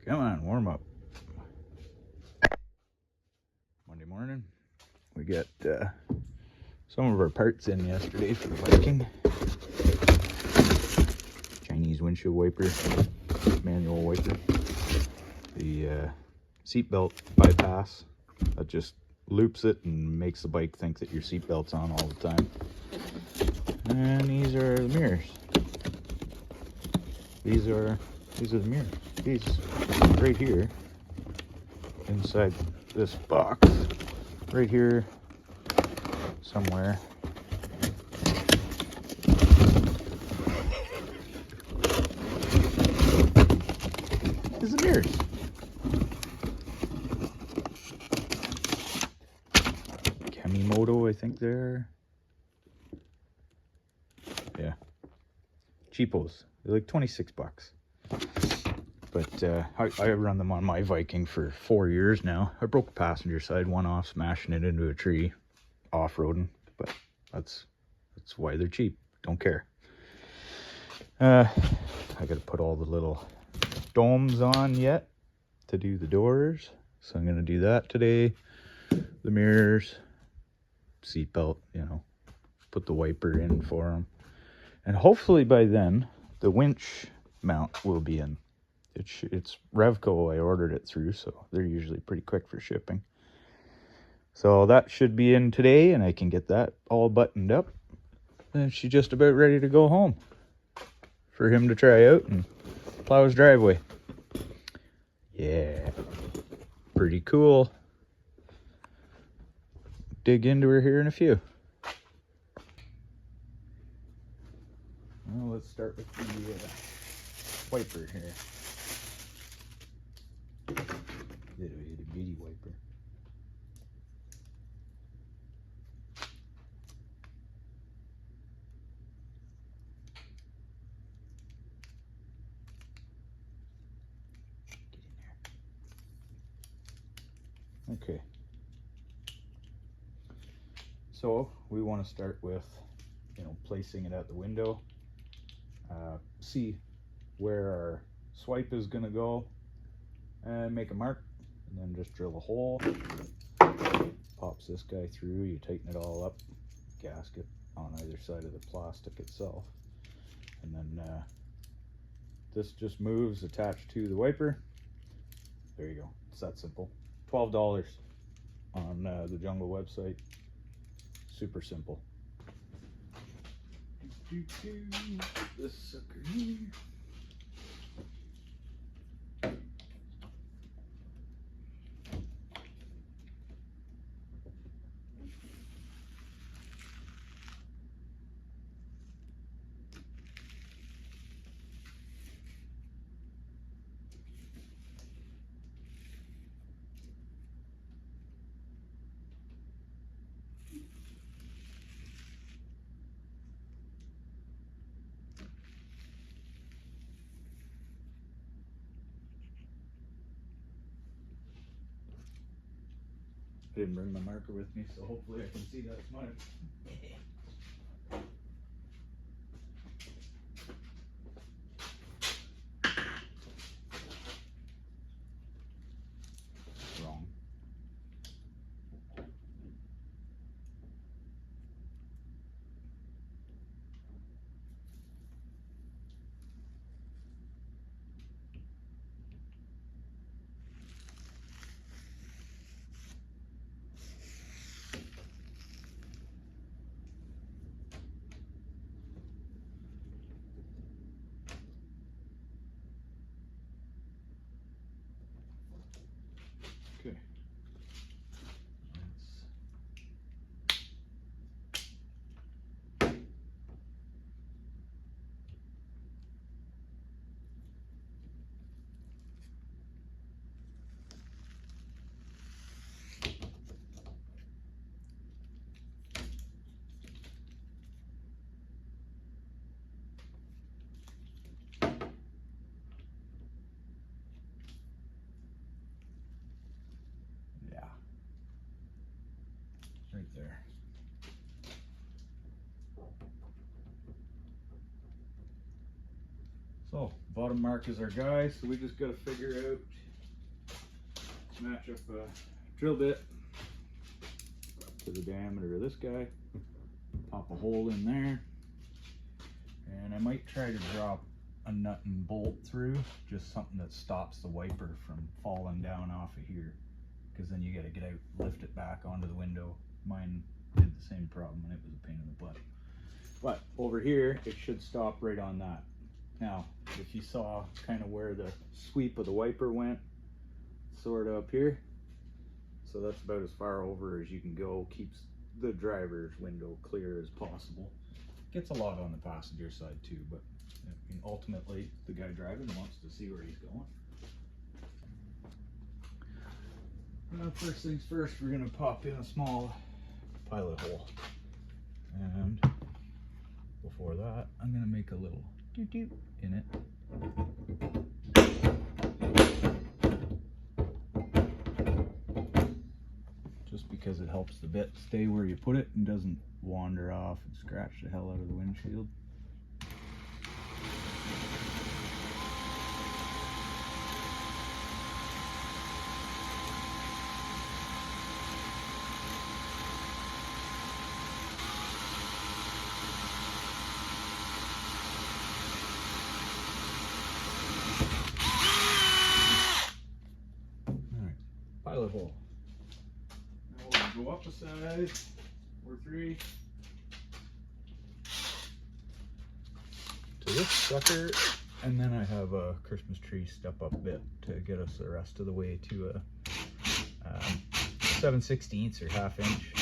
Come on, warm up. Monday morning. We got some of our parts in yesterday for the Viking. Chinese windshield wiper, manual wiper. The seatbelt bypass that just loops it and makes the bike think that your seatbelt's on all the time. And these are the mirrors. These are the mirrors. These right here inside this box, right here somewhere. Is the mirrors. Kamimoto, I think they're. Yeah. Cheapos. They're like 26 bucks. But I run them on my Viking for 4 years now. I broke the passenger side one off, smashing it into a tree, off-roading. But that's why they're cheap. Don't care. I got to put all the little domes on yet to do the doors. So I'm going to do that today. The mirrors, seatbelt, put the wiper in for them. And hopefully by then, the winch mount will be in. It's Revco I ordered it through, so they're usually pretty quick for shipping. So that should be in today, and I can get that all buttoned up. And she's just about ready to go home for him to try out and plow his driveway. Yeah, pretty cool. Dig into her here in a few. Well, let's start with the wiper here. Little itty bitty wiper. Get in there. Okay. So we want to start with, placing it at the window. See where our swipe is going to go, and make a mark, and then just drill a hole. Pops this guy through, you tighten it all up, gasket on either side of the plastic itself, and then this just moves attached to the wiper. There you go. It's that simple. $12 on the Jungle website. Super simple. This sucker here. I didn't bring my marker with me, so hopefully I can see that smudge. Wrong. So bottom mark is our guy, so we just got to figure out, match up a drill bit to the diameter of this guy, pop a hole in there, and I might try to drop a nut and bolt through, just something that stops the wiper from falling down off of here, because then you got to get out, lift it back onto the window. Mine did the same problem and it was a pain in the butt. But over here, it should stop right on that. Now, if you saw kind of where the sweep of the wiper went, sort of up here, so that's about as far over as you can go, keeps the driver's window clear as possible. Gets a lot on the passenger side too, but I mean, ultimately the guy driving wants to see where he's going. First things first, we're going to pop in a small pilot hole, and before that I'm going to make a little doo-doo in it. Just because it helps the bit stay where you put it and doesn't wander off and scratch the hell out of the windshield. Pilot hole. Now we'll go up a size, or 3, to this sucker, and then I have a Christmas tree step-up bit to get us the rest of the way to a 7/16 or 1/2 inch.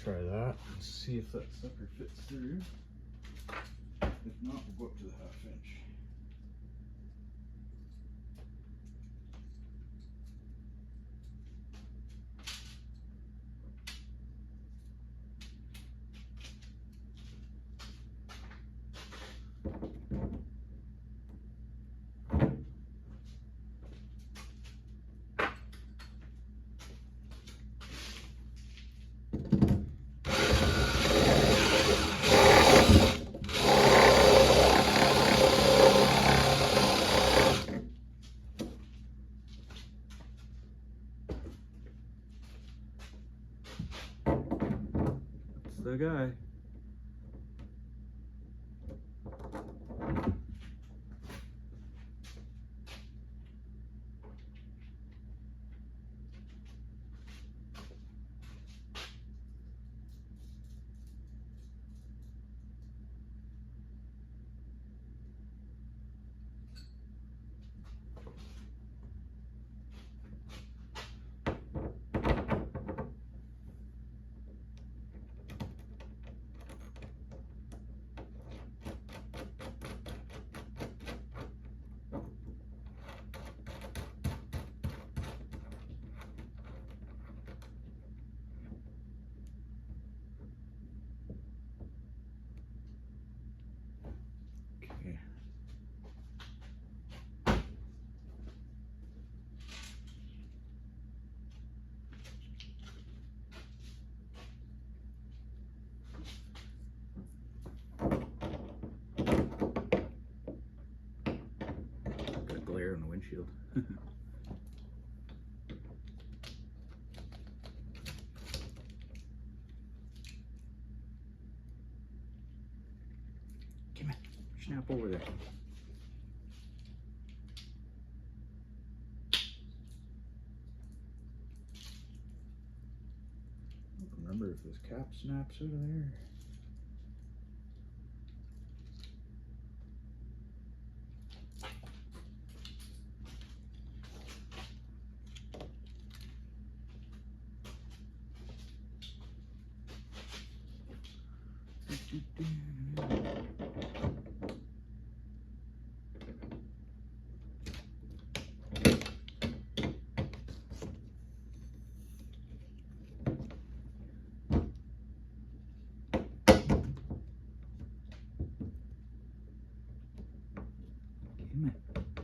Try that, see if that sucker fits through. If not, we'll go up to the 1/2 inch. The guy. Okay. Got glare on the windshield. Come on, snap over there. if this cap snaps out of there.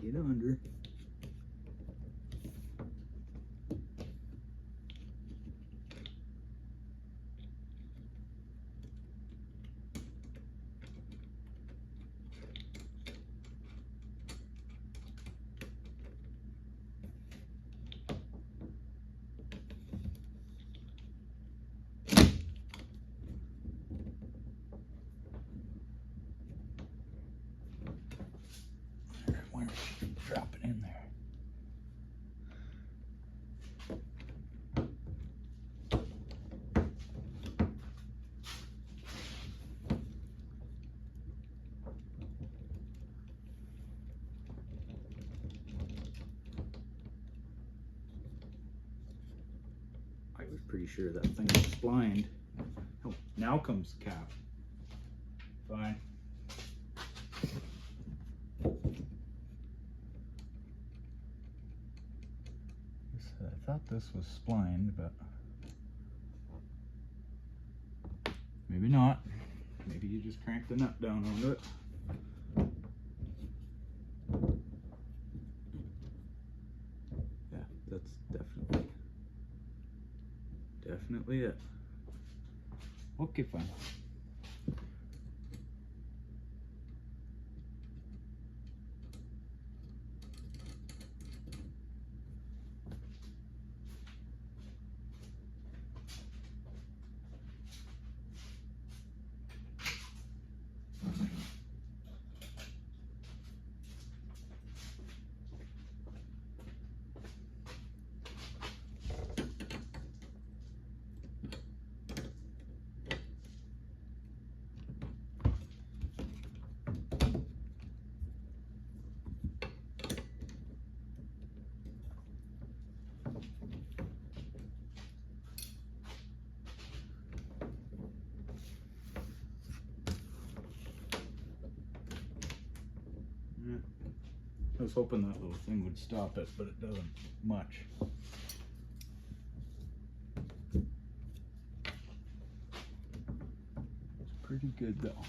Get under. Drop it in there. I was pretty sure that thing was splined. Oh, now comes the cap. Fine. I thought this was splined, but maybe not. Maybe you just crank the nut down onto it. Yeah, that's definitely it. Okay, fine. I was hoping that little thing would stop it, but it doesn't much. It's pretty good though.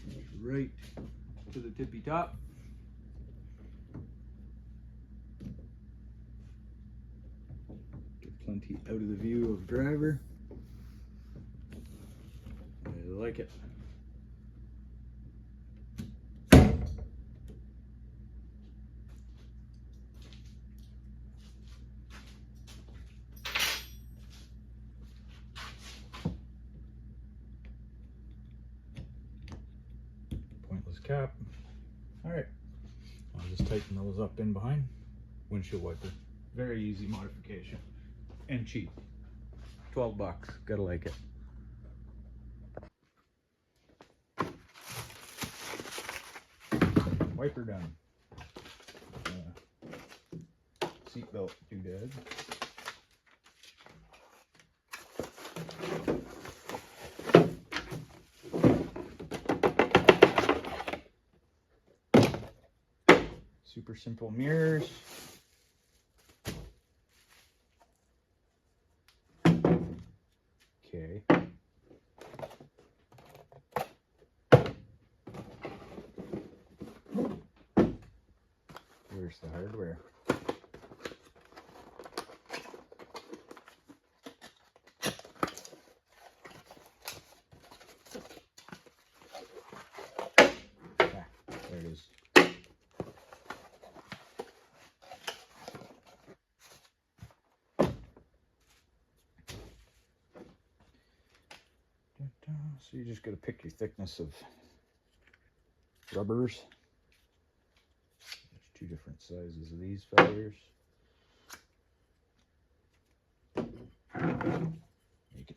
It's right to the tippy top. Get plenty out of the view of driver. I like it. Cap. All right, I'll just tighten those up in behind. Windshield wiper, very easy modification and cheap. 12 bucks, gotta like it. Wiper done. Seatbelt doodad. Super simple mirrors. Okay. Here's the hardware. Ah, there it is. So you just got to pick your thickness of rubbers. There's two different sizes of these fellers. Make it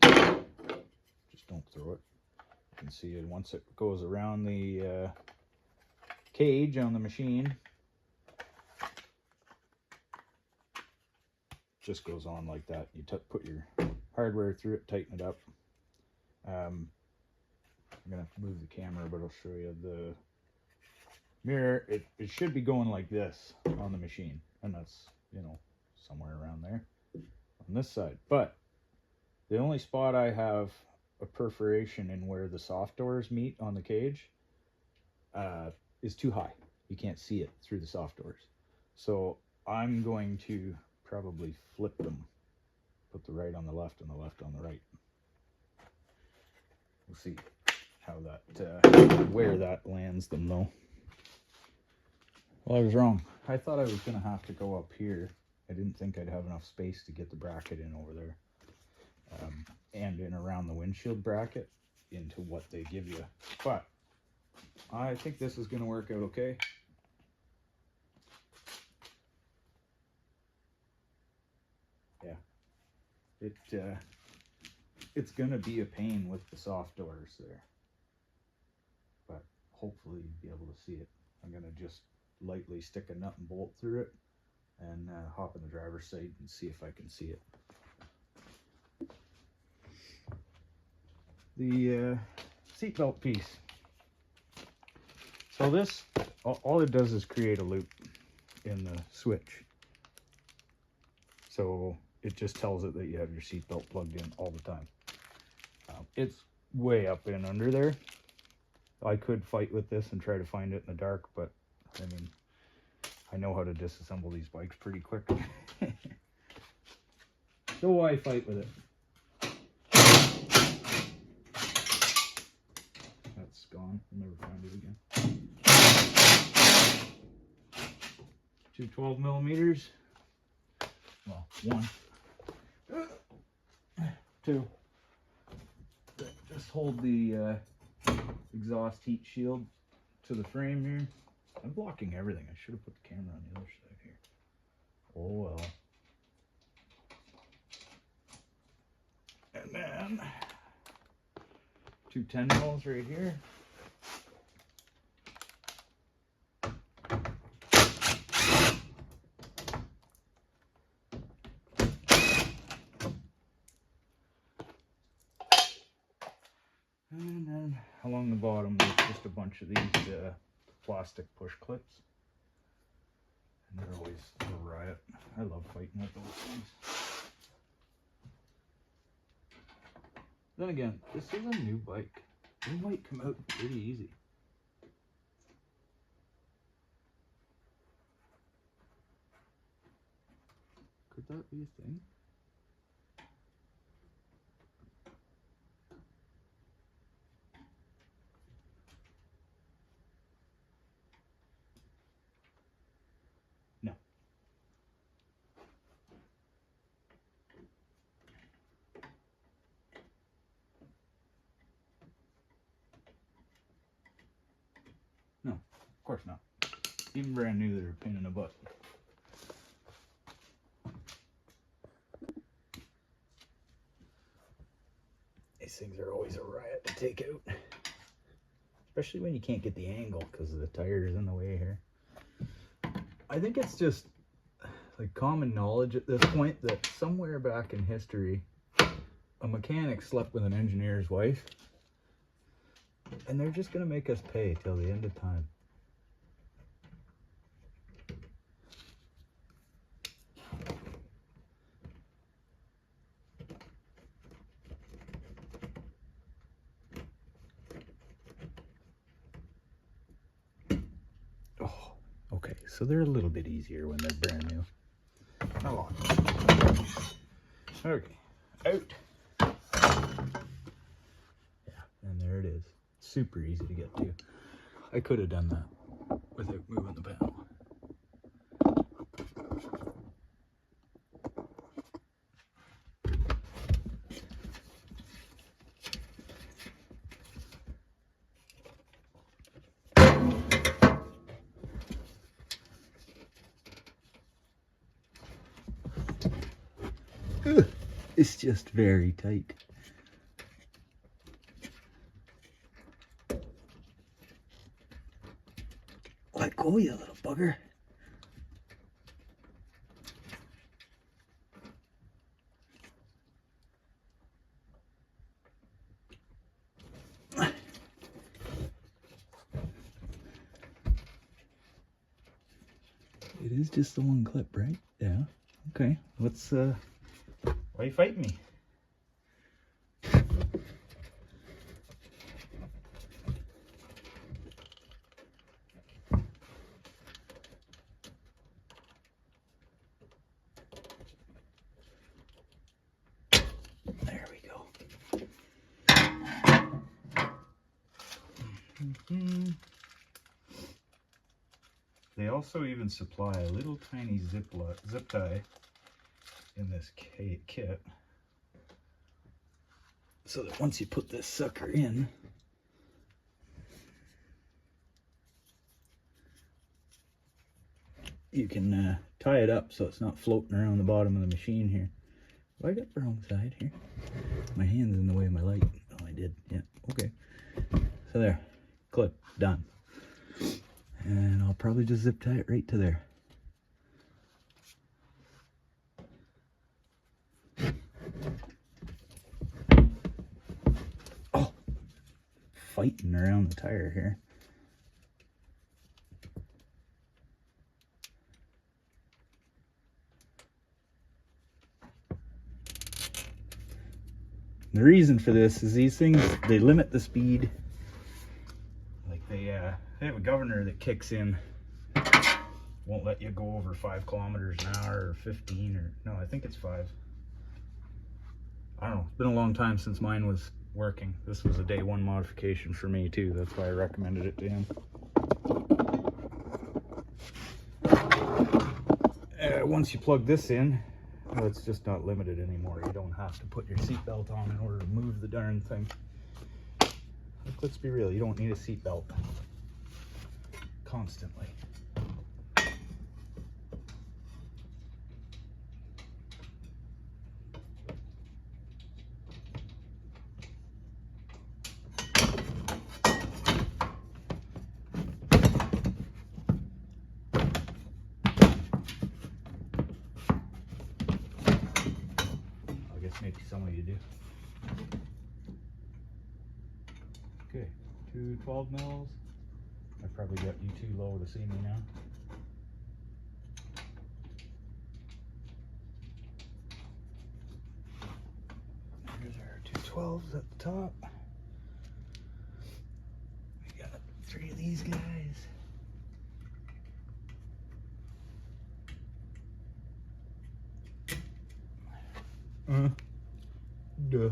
can see it. Once it goes around the cage on the machine, just goes on like that. You put your hardware through it, tighten it up. I'm gonna have to move the camera, but I'll show you the mirror. It should be going like this on the machine, and that's, you know, somewhere around there on this side. But the only spot I have a perforation in where the soft doors meet on the cage is too high. You can't see it through the soft doors. So I'm going to probably flip them. Put the right on the left and the left on the right. We'll see how that, where that lands them though. Well, I was wrong. I thought I was going to have to go up here. I didn't think I'd have enough space to get the bracket in over there. And in around the windshield bracket into what they give you. But I think this is going to work out okay. Yeah. It's going to be a pain with the soft doors there. But hopefully you'll be able to see it. I'm going to just lightly stick a nut and bolt through it and hop in the driver's side and see if I can see it. The seatbelt piece. So this, all it does is create a loop in the switch. So it just tells it that you have your seatbelt plugged in all the time. It's way up in under there. I could fight with this and try to find it in the dark, but I mean, I know how to disassemble these bikes pretty quick. So why fight with it? That's gone. I'll never find it again. 2 12mm. Well, 1. 2. Just hold the exhaust heat shield to the frame here. I'm blocking everything. I should have put the camera on the other side here. Oh well. And then 2 10mm right here. And then along the bottom there's just a bunch of these plastic push clips. And they're always a riot. I love fighting with those things. Then again, this is a new bike. They might come out pretty easy. Could that be a thing? No. No, of course not. Even brand new, they're a pain in the butt. These things are always a riot to take out. Especially when you can't get the angle because the tires in the way here. I think it's just like common knowledge at this point that somewhere back in history, a mechanic slept with an engineer's wife. And they're just going to make us pay till the end of time. Oh, okay. So they're a little bit easier when they're brand new. Oh. Okay. Out. Yeah, and there it is. Super easy to get to. I could have done that without moving the panel. It's just very tight. go, you little bugger. It is just the one clip, right? Yeah. Okay. What's why are you fighting me? There we go. They also even supply a little tiny zip tie in this kit, so that once you put this sucker in, you can tie it up so it's not floating around the bottom of the machine here. Have I got the wrong side here? My hand's in the way of my light. Oh, I did. Yeah. Okay. So there. Clip. Done. And I'll probably just zip tie it right to there. Oh! Fighting around the tire here. The reason for this is these things, they limit the speed. Like they have a governor that kicks in, won't let you go over 5 kilometers an hour or 15 or no, I think it's 5. I don't know, it's been a long time since mine was working. This was a day 1 modification for me too. That's why I recommended it to him. Once you plug this in, well, it's just not limited anymore. You don't have to put your seatbelt on in order to move the darn thing. Like, let's be real, you don't need a seatbelt constantly. Maybe some of you do. Okay, 2 12 mils. I probably got you too low to see me now. Here's our 2 12s at the top. We got 3 of these guys. Duh.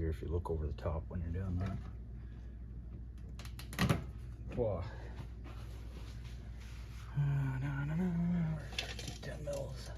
If you look over the top when you're doing that. Whoa. Where's our 10 mils?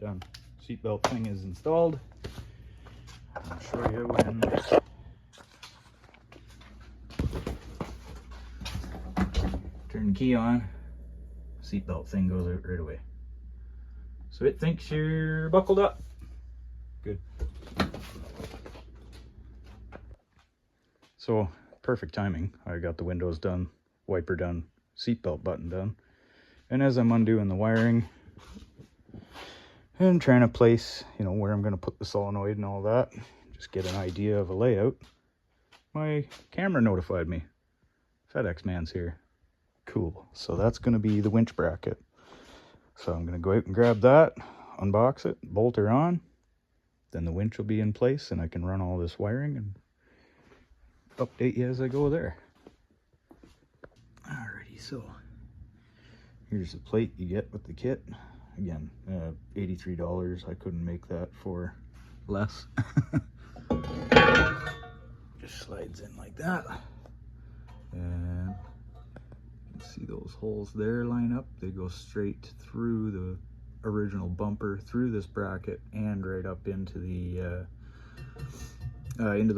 Done. Seatbelt thing is installed. I'll show you when turn the key on, seatbelt thing goes out right away. So it thinks you're buckled up. Good. So perfect timing. I got the windows done, wiper done, seatbelt button done. And as I'm undoing the wiring and trying to place, you know, where I'm going to put the solenoid and all that, just get an idea of a layout, my camera notified me. FedEx man's here. Cool. So that's going to be the winch bracket. So I'm going to go out and grab that, unbox it, bolt her on. Then the winch will be in place and I can run all this wiring and update you as I go there. Alrighty, so here's the plate you get with the kit. Again, $83. I couldn't make that for less. Just slides in like that. And you can see those holes there line up. They go straight through the original bumper, through this bracket, and right up into the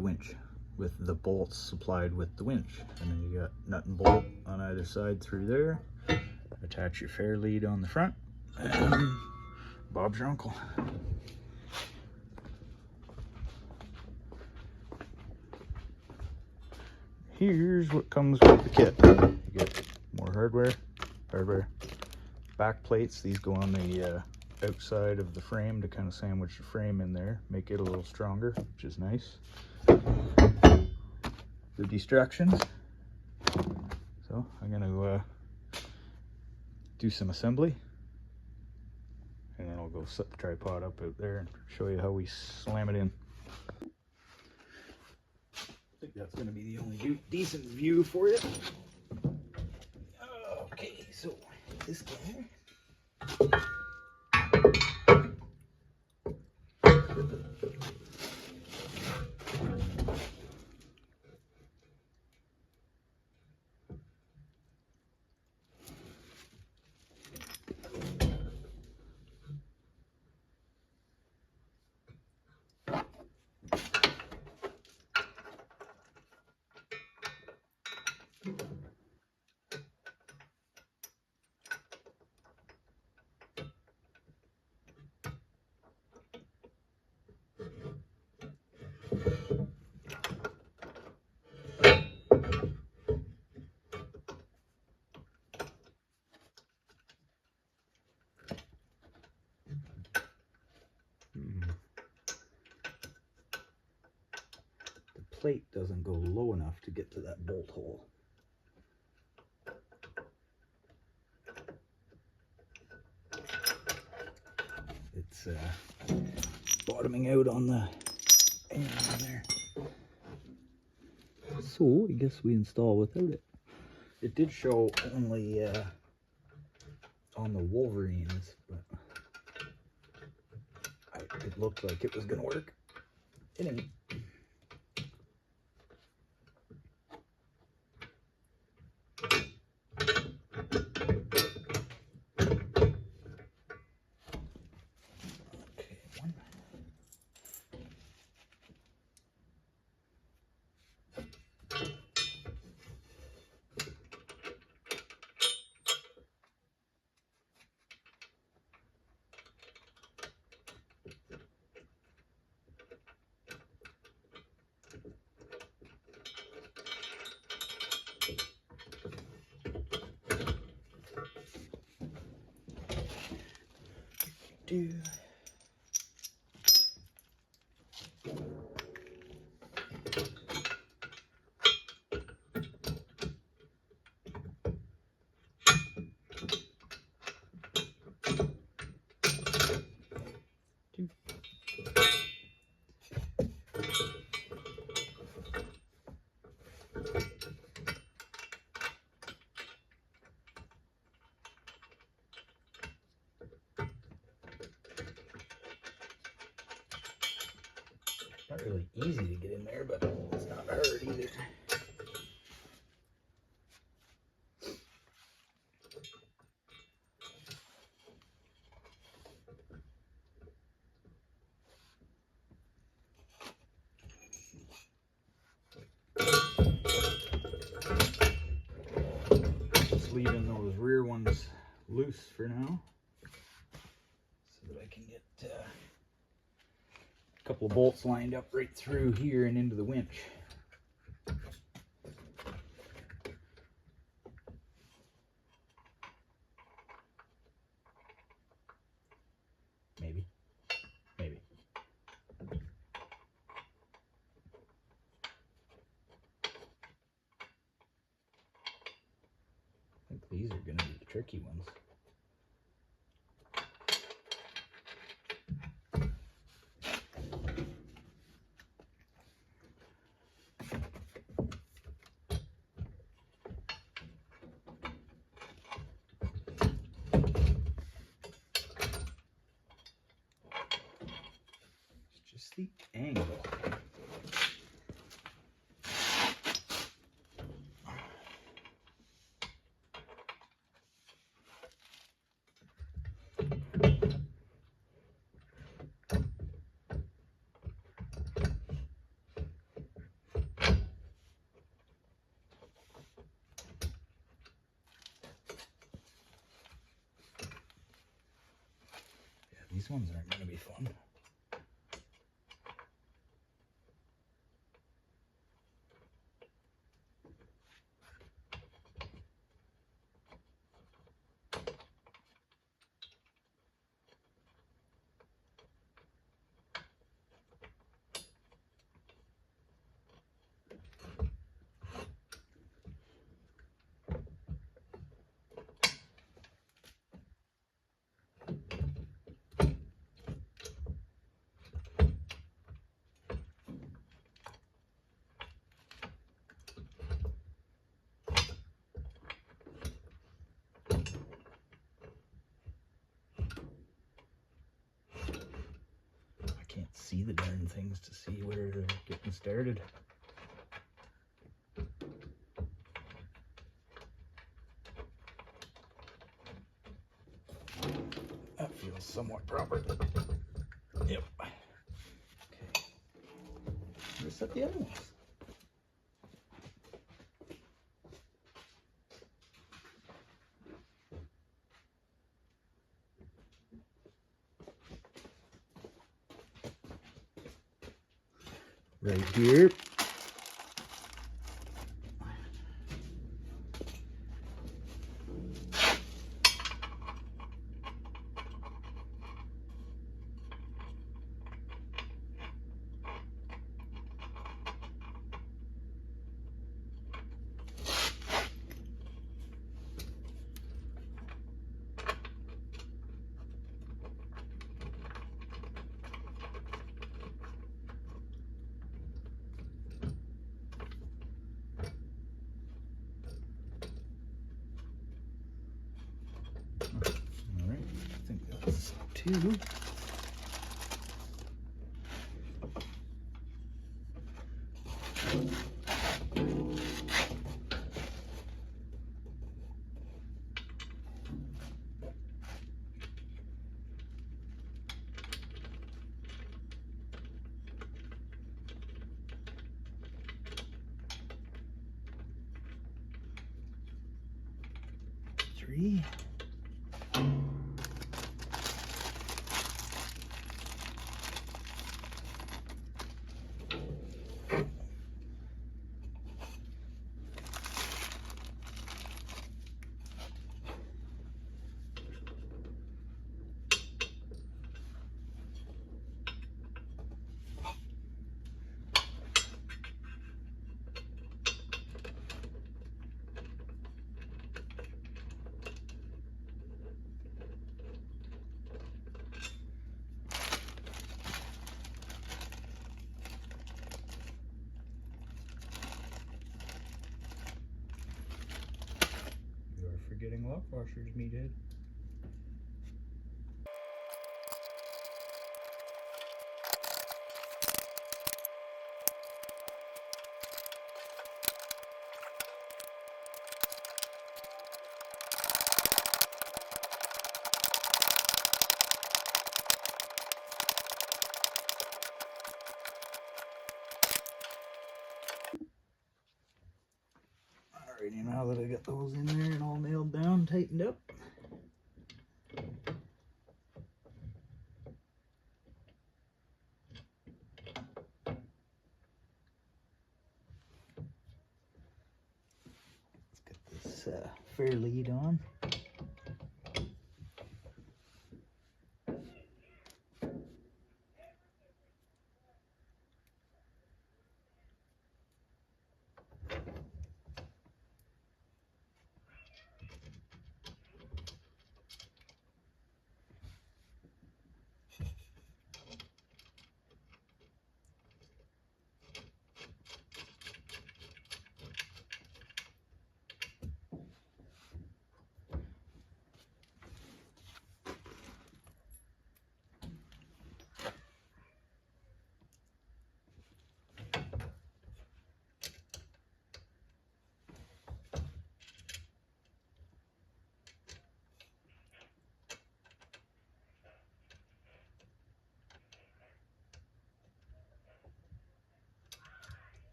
winch, with the bolts supplied with the winch. And then you got nut and bolt on either side through there. Attach your fair lead on the front, and Bob's your uncle. Here's what comes with the kit. You get more hardware, back plates. These go on the outside of the frame to kind of sandwich the frame in there, make it a little stronger, which is nice. The distractions. So I'm going to do some assembly, and then I'll go set the tripod up out there and show you how we slam it in. I think that's going to be the only decent view for you. Okay, so this guy. The plate doesn't go low enough to get to that bolt hole. It's bottoming out on the end there. So I guess we install without it. It did show only on the Wolverines, but it looked like it was gonna work. It ain't. Do. Not really easy to get in there, but it's not hard either. Just leaving those rear ones loose for now. So can get a couple of bolts lined up right through here and into the winch. Maybe. Maybe. I think these are going to be the tricky ones. It's just the angle. These ones aren't going to be fun. Can't see the darn things to see where they're getting started. That feels somewhat proper. Yep. Okay. Let's set the other ones. Right here. Alright, I think that's two. Three. Forgetting lock washers, meathead. Alrighty, now that I got those in there and all nailed down, tightened up, this fair lead on.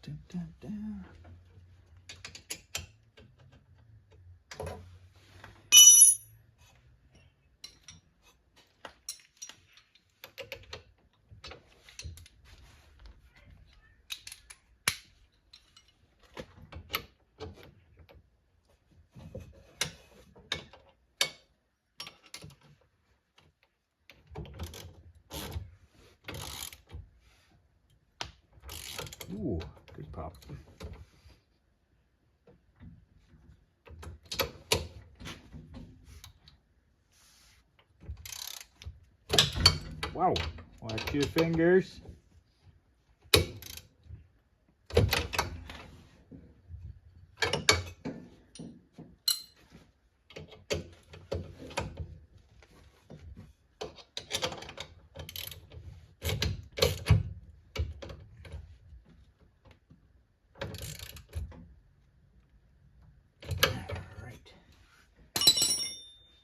Dun, dun, dun. Ooh, good pop. Wow, watch your fingers.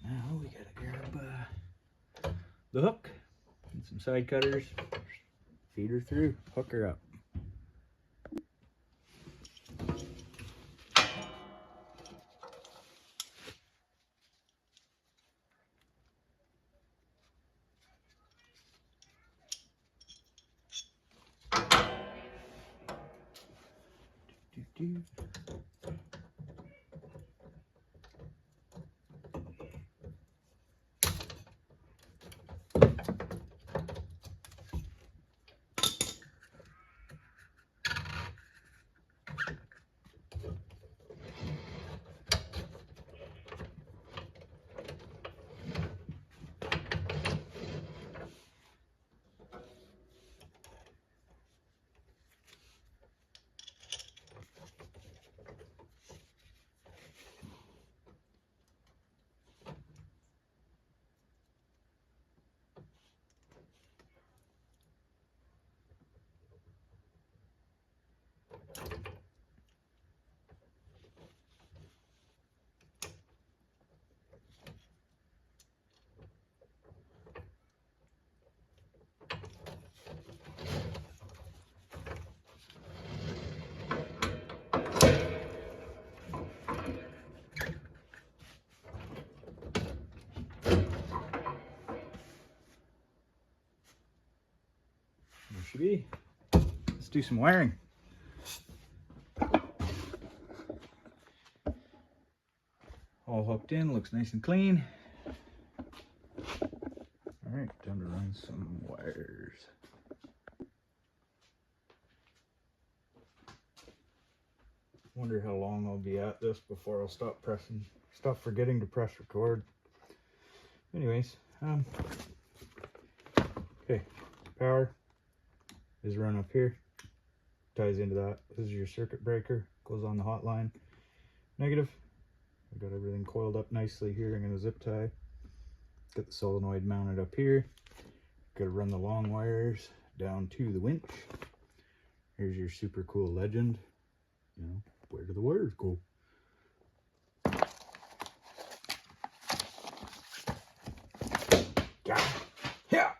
Now we gotta grab the hook and some side cutters, feed her through, hook her up. Do-do. There she be. Let's do some wiring. All hooked in, looks nice and clean. All right, time to run some wires. Wonder how long I'll be at this before I'll stop forgetting to press record. Anyways, okay, power is run up here, ties into that. This is your circuit breaker, goes on the hot line. Negative, I got everything coiled up nicely here. I'm gonna zip tie. Got the solenoid mounted up here. Got to run the long wires down to the winch. Here's your super cool legend. You know, where do the wires go? Yeah.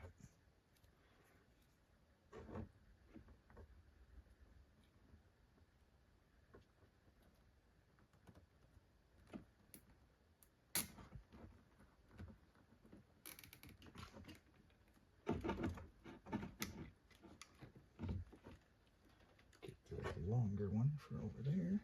a longer one for over there.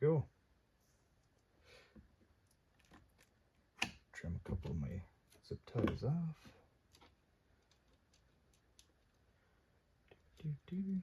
Go. Trim a couple of my zip ties off. Do.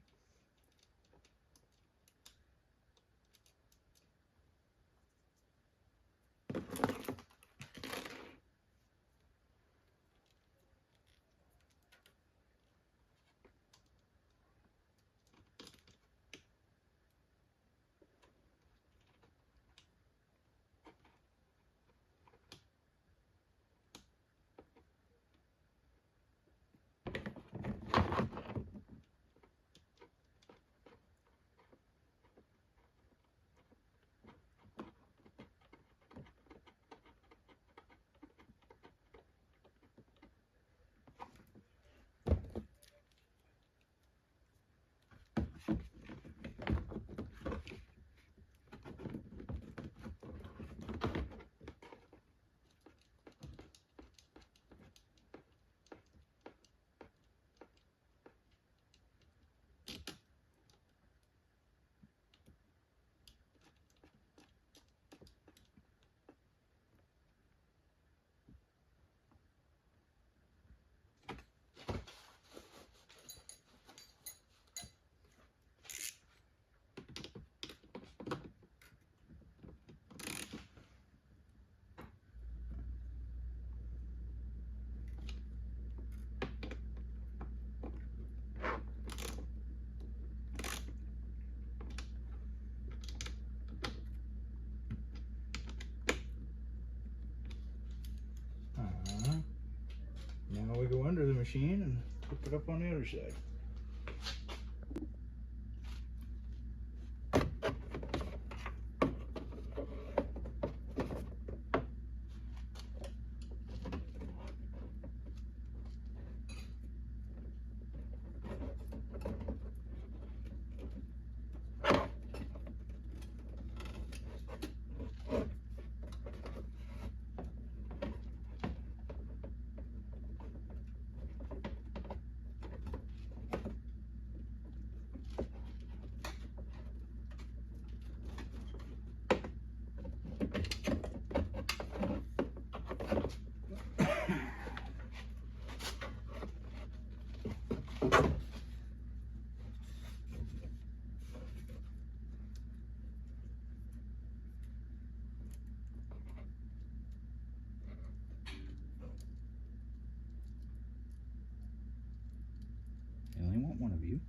Now we go under the machine and hook it up on the other side. I only want one of you.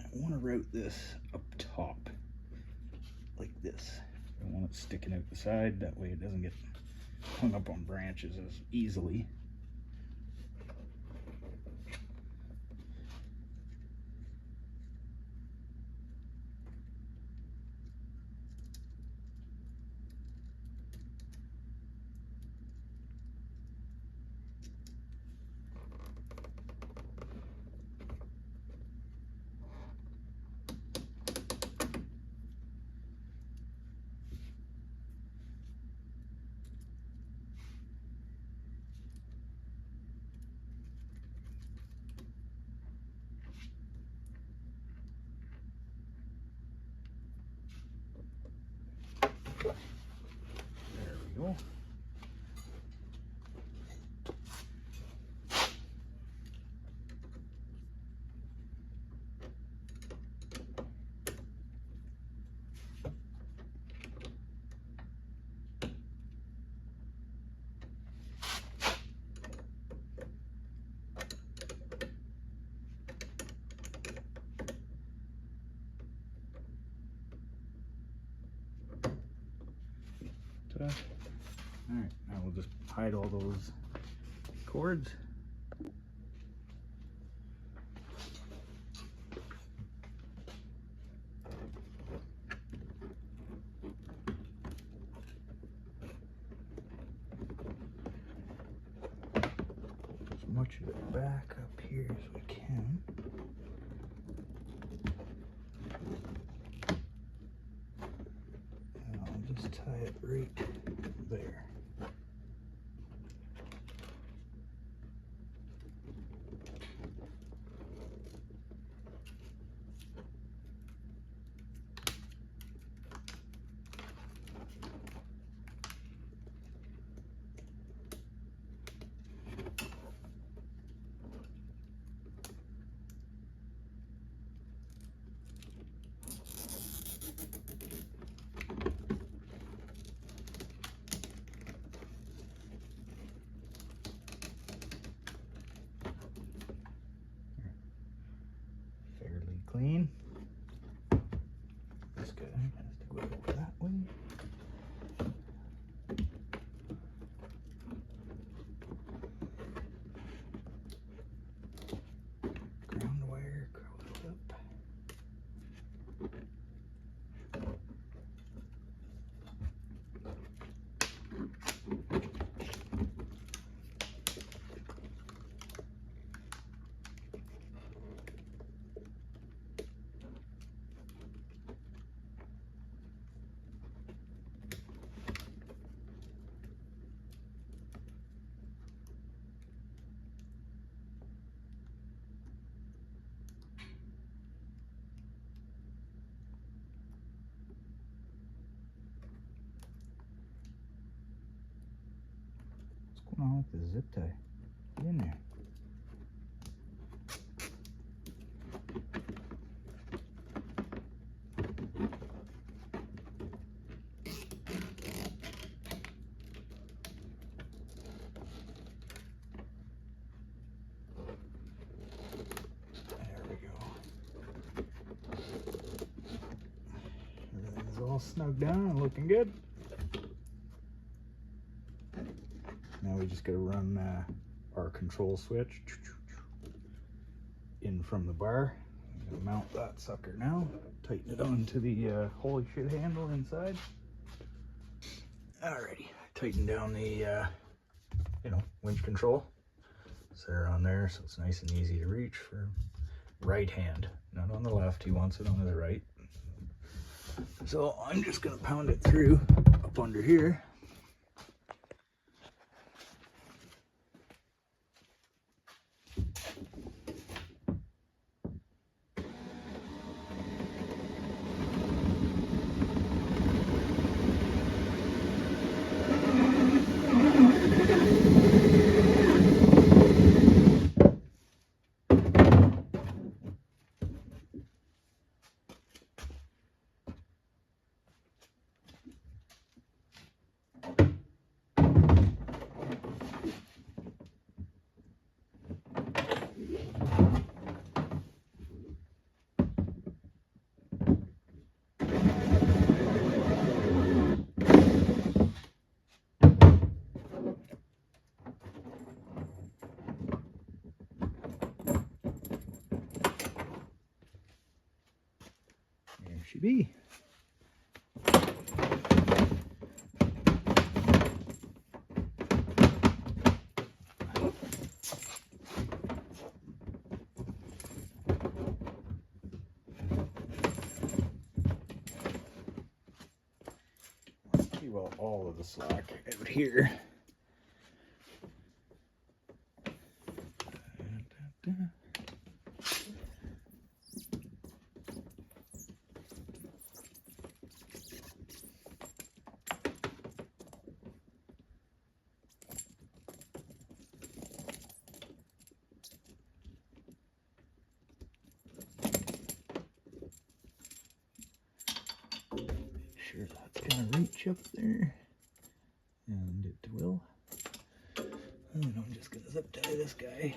I want to route this up top like this. I don't want it sticking out the side, that way it doesn't get hung up on branches as easily. fast. Alright, now we'll just hide all those cords. As much of it back up here as we can. And I'll just tie it right there. Clean. This guy has to go over that way. Ground wire goes up. What's going on with the zip tie? Get in there. There we go. Everything's all snug down and looking good. Now we just got to run our control switch in from the bar. I'm going to mount that sucker now. Tighten it onto the holy shit handle inside. Alrighty, tighten down the winch control. So they're on there, so it's nice and easy to reach for right hand, not on the left. He wants it on his right. So I'm just going to pound it through up under here. She be. Pretty well all of the slack out here. Sure that's gonna reach up there, and it will. And I'm just gonna zip tie this guy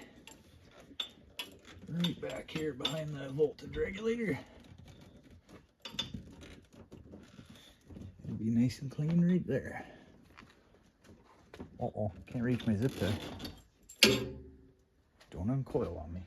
right back here behind the voltage regulator. It'll be nice and clean right there. Uh-oh, can't reach my zip tie. Don't uncoil on me.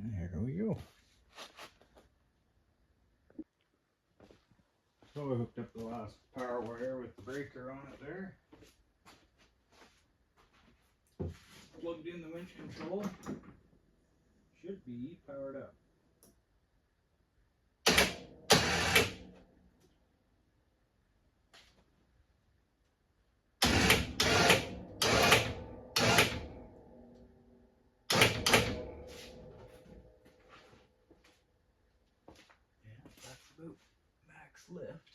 There we go. So I hooked up the last power wire with the breaker on it there. Plugged in the winch control. Should be powered up. That's about max lift.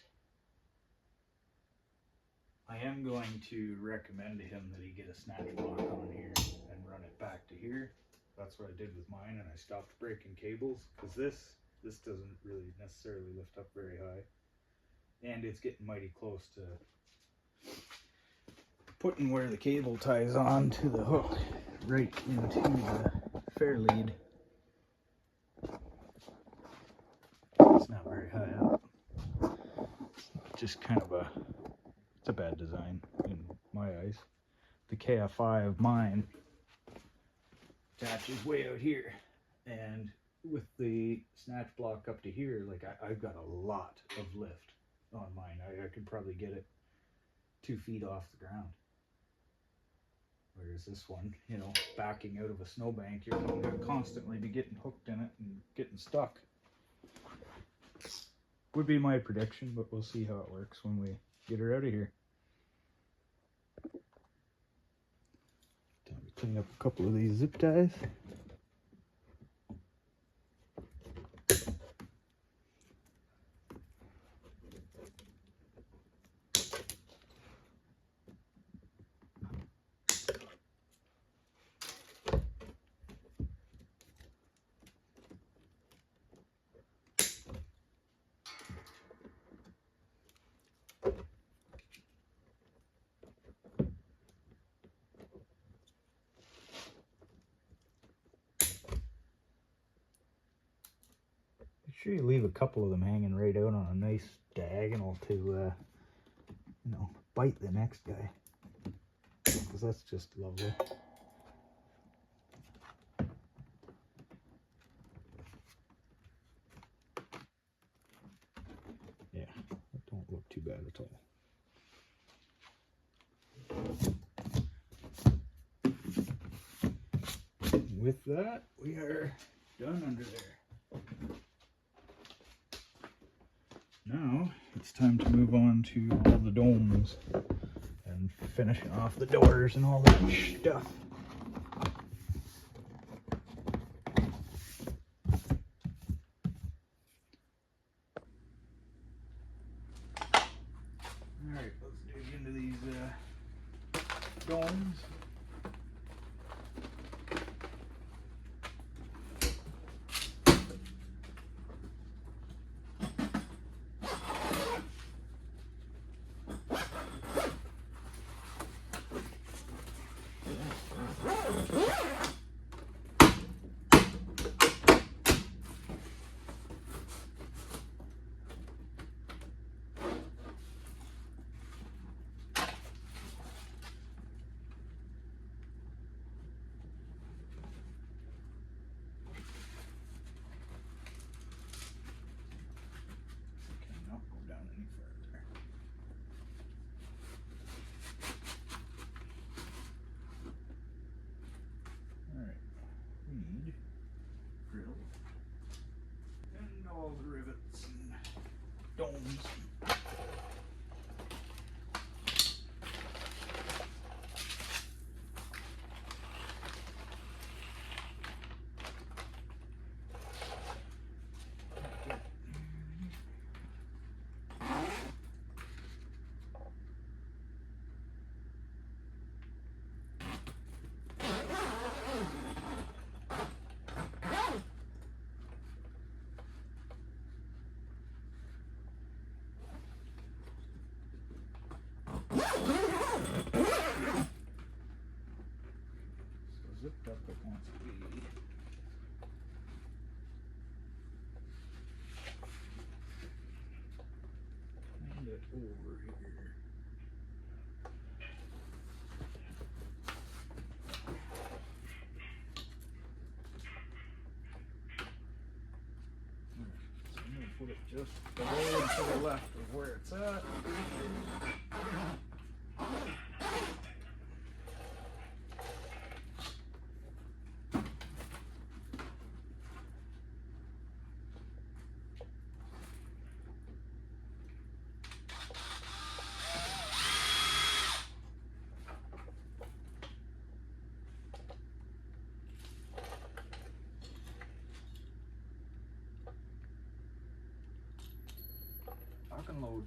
I am going to recommend to him that he get a snatch block on here and run it back to here. That's what I did with mine, and I stopped breaking cables because this doesn't really necessarily lift up very high, and it's getting mighty close to putting where the cable ties on to the hook right into the fair lead. It's not very high up. Just kind of it's a bad design in my eyes. The KFI of mine attaches way out here, and with the snatch block up to here, like I've got a lot of lift on mine. I could probably get it 2 feet off the ground. Whereas this one, you know, backing out of a snowbank, you're going to constantly be getting hooked in it and getting stuck. Would be my prediction, but we'll see how it works when we get her out of here. Time to clean up a couple of these zip ties. Make sure you leave a couple of them hanging right out on a nice diagonal to, you know, bite the next guy, because that's just lovely. Yeah, that don't look too bad at all. With that, we are done under there. Now it's time to move on to all the domes and finishing off the doors and all that stuff. Alright, let's dig into these domes. all the rivets and domes. Zipped up it wants to be. And it over here. So I'm going to put it just below and to the left of where it's at. I can load.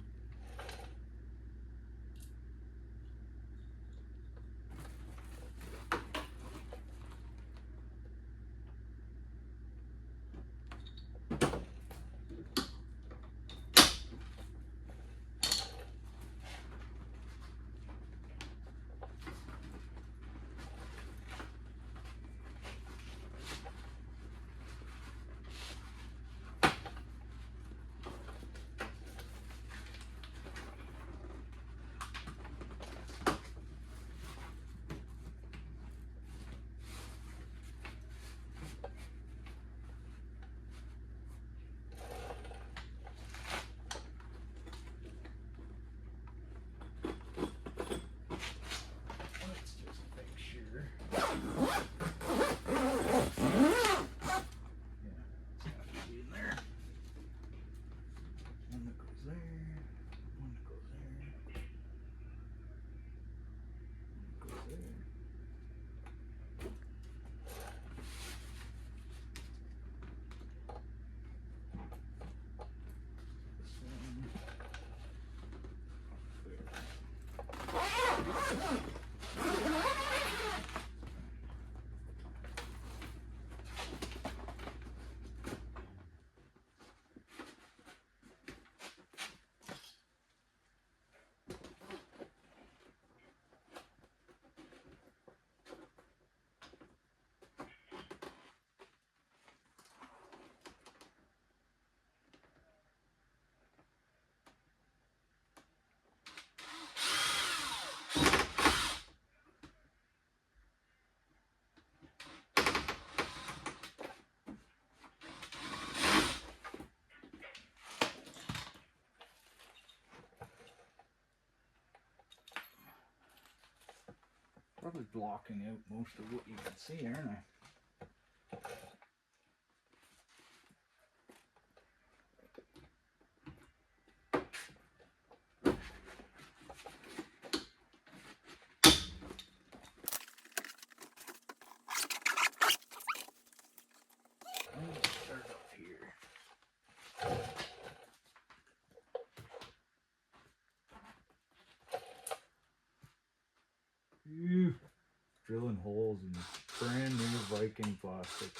Probably blocking out most of what you can see, aren't I? Start up here. Ew. Drilling holes in brand new Viking plastic.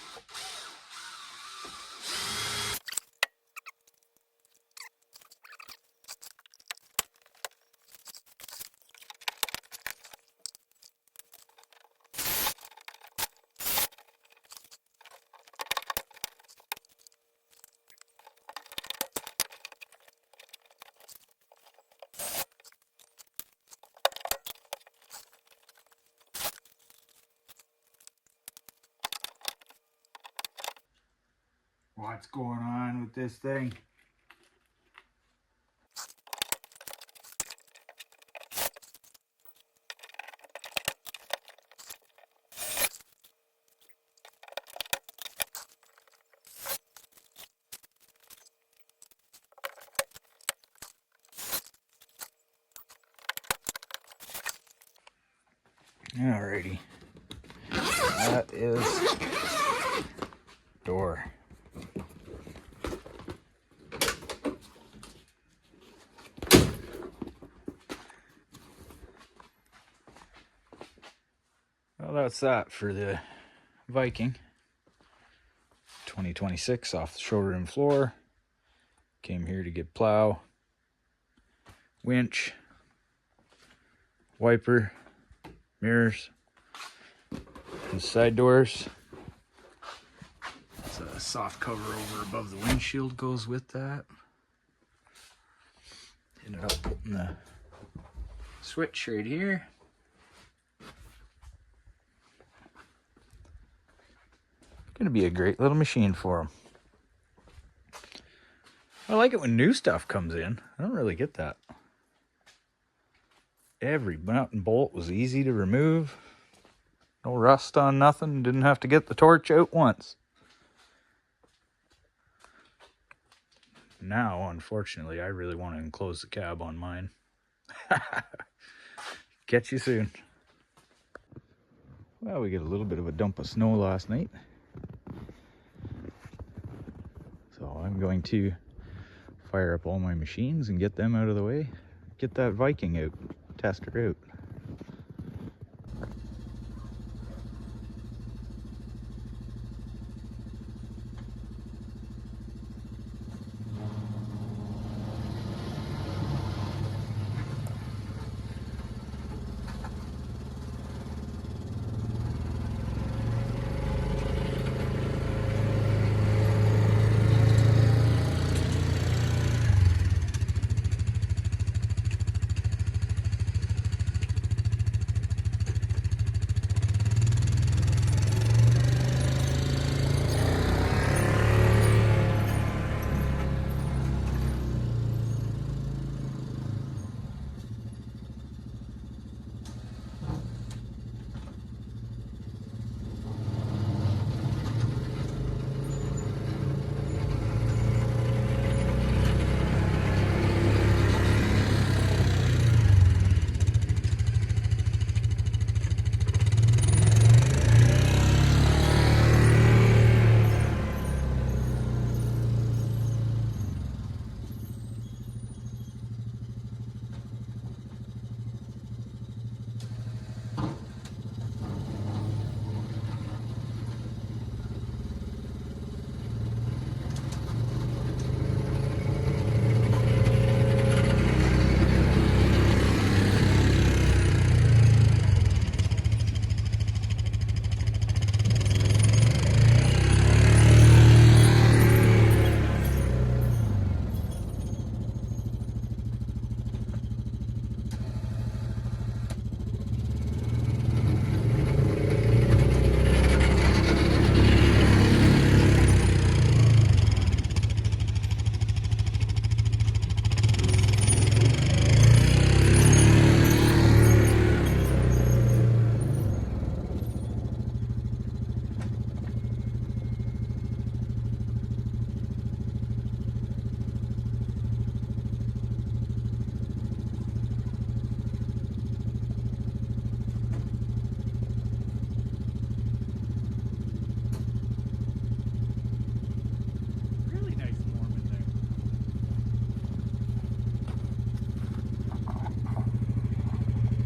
What's going on with this thing? Alrighty. That is door. Well, that's that for the Viking 2026 off the showroom floor. Came here to get plow, winch, wiper, mirrors, and side doors. It's a soft cover over above the windshield goes with that. Ended up putting the switch right here. Gonna be a great little machine for them. I like it when new stuff comes in. I don't really get that. Every nut and bolt was easy to remove. No rust on nothing. Didn't have to get the torch out once. Now, unfortunately, I really want to enclose the cab on mine. Catch you soon. Well, we got a little bit of a dump of snow last night. So I'm going to fire up all my machines and get them out of the way. Get that Viking out. Test her out.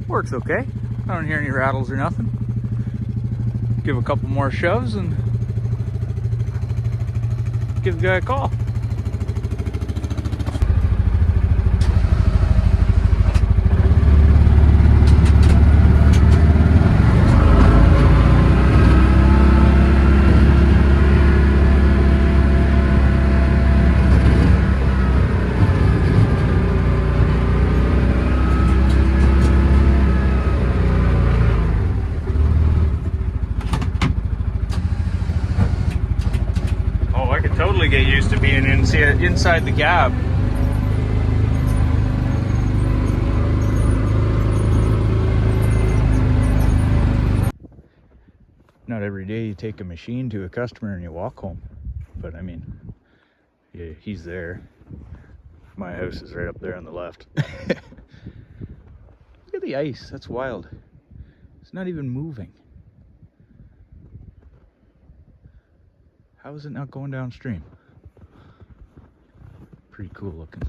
Works okay. I don't hear any rattles or nothing. Give a couple more shoves and give the guy a call. Totally get used to being inside the cab. Not every day you take a machine to a customer and you walk home, but I mean, yeah, he's there. My house is right up there on the left. Look at the ice, that's wild. It's It's not even moving. How is it not going downstream? Pretty cool looking.